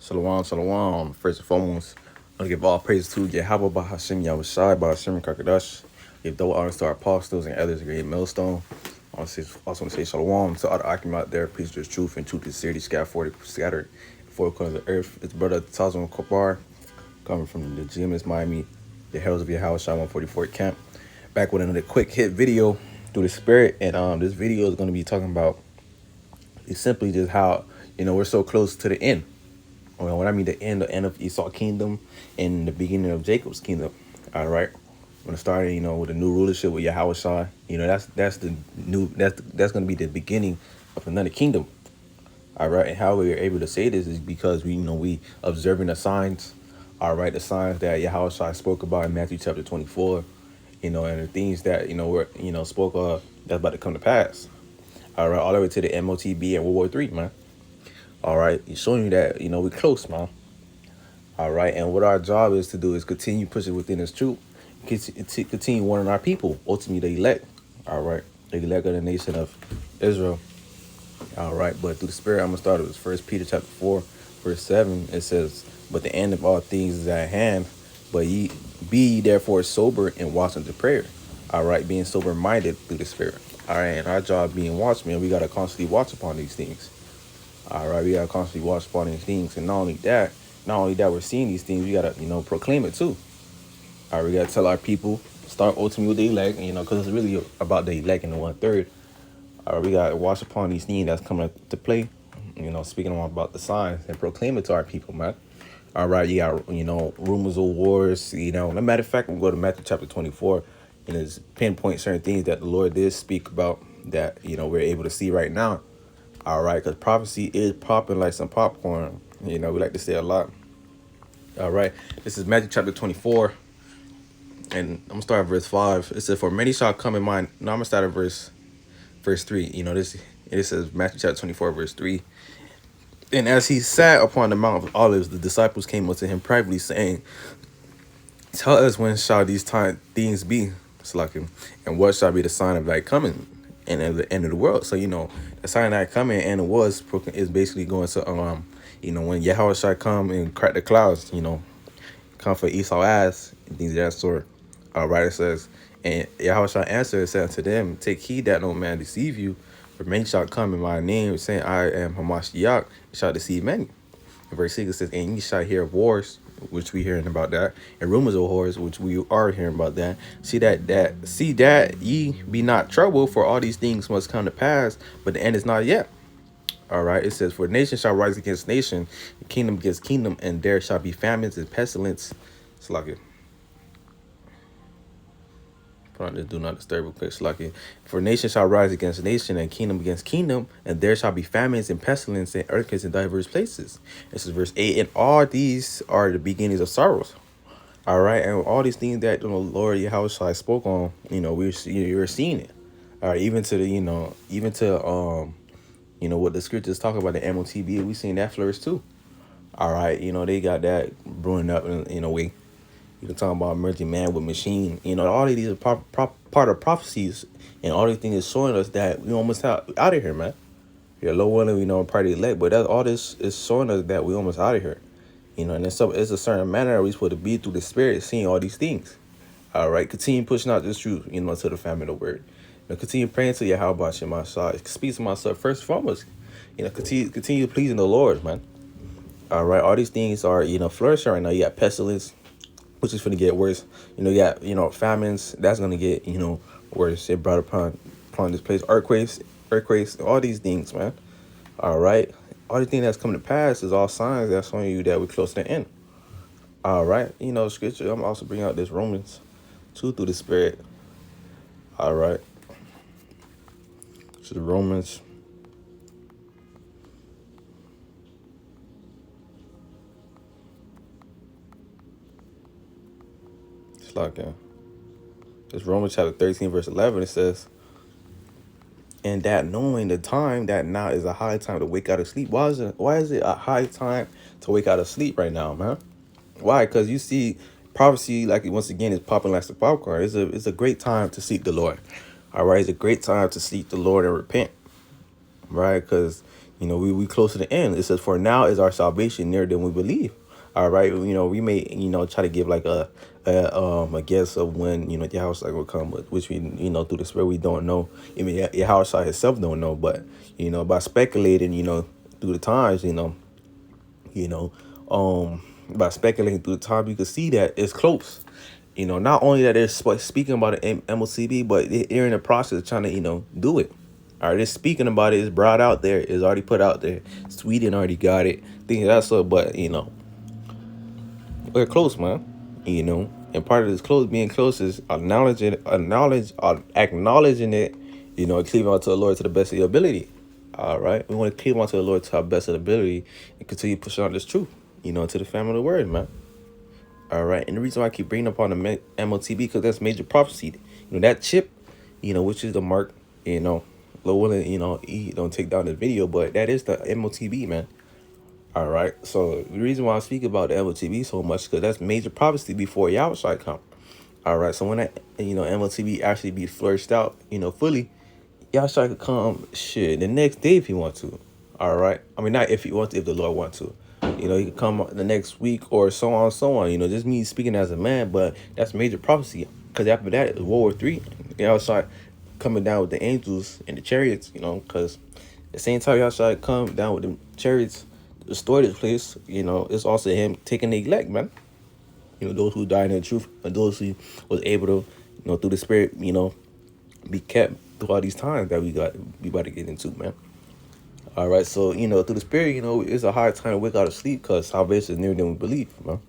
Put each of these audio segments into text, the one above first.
Shalom, shalom. First and foremost, I want to give all praise to Yahweh Bahashim Yahushai, Bahashim Kakadash. Give double honors to our apostles and others, a great millstone. I also want to say shalom to all the Akim out there. Peace, there's truth, and truth is sincerity. Scattered four corners of the earth. It's brother Tazon Kopar, coming from the GMS Miami, the Heralds of Yahushai 144 camp. Back with another quick hit video through the spirit. And this video is going to be talking about it's simply just how, we're so close to the end. Well, when I mean the end of Esau's kingdom and the beginning of Jacob's kingdom. All right. When it started, with a new rulership with Yahweh, that's the new that's going to be the beginning of another kingdom. All right. And how we are able to say this is because we observing the signs. All right, the signs that Yahweh spoke about in Matthew chapter 24. And the things that were spoke of that's about to come to pass. All right, all the way to the MOTB and World War III, man. All right, he's showing you that we're close, man. All right, and what our job is to do is continue pushing within His truth, continue warning our people, ultimately the elect. All right, the elect of the nation of Israel. All right, but through the Spirit, I'm gonna start with First Peter chapter 4, verse 7. It says, "But the end of all things is at hand. But be ye therefore sober and watch unto prayer." All right, being sober minded through the Spirit. All right, and our job being watchmen, we gotta constantly watch upon these things. All right, we gotta constantly watch upon these things, and not only that we're seeing these things, we gotta proclaim it too. All right, we gotta tell our people, start ultimately with the elect, because it's really about the elect and the 1/3. All right, we gotta watch upon these things that's coming to play. Speaking about the signs and proclaim it to our people, man. All right, you got rumors of wars. No matter of fact, we'll go to Matthew chapter 24, and it's pinpoint certain things that the Lord did speak about that we're able to see right now. All right, because prophecy is popping like some popcorn. We like to say a lot. All right, this is Matthew chapter 24, and I'm gonna start at verse 5. It says, "For many shall come in mind." No, I'm gonna start at verse 3. It says Matthew chapter 24, verse 3. "And as he sat upon the Mount of Olives, the disciples came unto him privately, saying, Tell us when shall these things be, Salakim, and what shall be the sign of thy coming and of the end of the world?" So the sign of thy coming and it is basically going to when Yahweh shall come and crack the clouds, come for Esau ass and things of that sort. All right, it says, "And Yahweh shall answer and say unto them, Take heed that no man deceive you, for many shall come in my name, saying, I am Hamashiach, and shall deceive many." In verse 6 it says, "And ye shall hear of wars," which we hearing about that, "and rumors of wars," which we are hearing about that. See that ye be not troubled, for all these things must come to pass, but the end is not yet." All right, it says, "For nation shall rise against nation, and kingdom against kingdom, and there shall be famines and pestilence." Slug Probably do not disturb real quick. Slug "For nation shall rise against nation, and kingdom against kingdom, and there shall be famines and pestilence and earthquakes in diverse places." This is verse 8. "And all these are the beginnings of sorrows." All right, and all these things that Lord Yahweh spoke on, you're seeing it. All right, even to what the scriptures talk about the MOTB, we seen that flourish too. All right, they got that brewing up in a way. Talking about merging man with machine. All of these are part of prophecies, and all these things is showing us that we almost out of here, man. You're low one, part of the elect, but all this is showing us that we almost out of here. And it's a certain manner we're supposed to be through the Spirit, seeing all these things. All right, continue pushing out this truth, to the family of the word. Continue praying to Yahweh Shemashah. Speak to myself first and foremost. Continue pleasing the Lord, man. All right, all these things are flourishing right now. You got pestilence, which is going to get worse. You got famines, that's going to get worse. It brought upon this place earthquakes, all these things, man. All right, all the things that's coming to pass is all signs that's showing you that we're close to the end. All right, scripture. I'm also bringing out this Romans 2 through the Spirit. All right, this is Romans. It's like it's Romans chapter 13 verse 11. It says, "And that knowing the time that now is a high time to wake out of sleep." Why is it a high time to wake out of sleep right now, man? Why? Because you see prophecy, like once again, is popping like the popcorn. It's a great time to seek the Lord. All right, it's a great time to seek the Lord and repent. Right? Because You know, we close to the end. It says, "For now is our salvation nearer than we believe." All right, you know, we may, you know, try to give like a guess of when, you know, the house will come, but which we, you know, through the spirit we don't know. I mean, your house itself don't know, but you know, by speculating, you know, through the times, you know, by speculating through the time, you can see that it's close. You know, not only that they're speaking about it in MOCB, but they're in the process of trying to, you know, do it. All right, they're speaking about it. It's brought out there. It's already put out there. Sweden already got it. Things of that sort. But you know, we're close, man. You know, and part of this being close is acknowledging it. You know, and cleaving out to the Lord to the best of your ability. All right, we want to cleave onto the Lord to our best of the ability and continue pushing out this truth. You know, to the family of the word, man. All right, and the reason why I keep bringing up on the MOTB because that's major prophecy. You know that chip, you know, which is the mark. You know, low willing, you know, he don't take down this video, but that is the MOTB, man. All right, so the reason why I speak about the MOTB so much because that's major prophecy before Yahushua come. All right, so when that, you know, MOTB actually be flourished out, you know, fully, Yahushua could come shit the next day if he want to. All right, I mean not if he wants to, if the Lord wants to. You know, he could come the next week or so on, so on. You know, just me speaking as a man, but that's major prophecy. Because after that, World War III, y'all start coming down with the angels and the chariots. You know, because the same time y'all start come down with the chariots, destroy this place. You know, it's also him taking the elect, man. You know, those who died in the truth, and those who was able to, you know, through the spirit, you know, be kept through all these times that we about to get into, man. All right, so you know, through the spirit, you know, it's a hard time to wake out of sleep because salvation is nearer than we believe, man.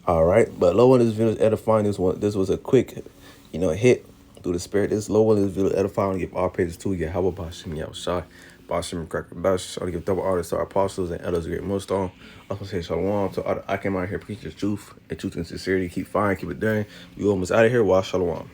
All right, but low one is video edifying. This was a quick, you know, hit through the spirit. This low one is video edifying. Give all praises to you. How about Bashim Yahushua, Bashim Crackadash? I give double honor to our apostles and elders of Great Millstone. Also say shalom to all. I came out here preach the truth and truth and sincerity. Keep fine, keep it done. We almost out of here. Wash shalom.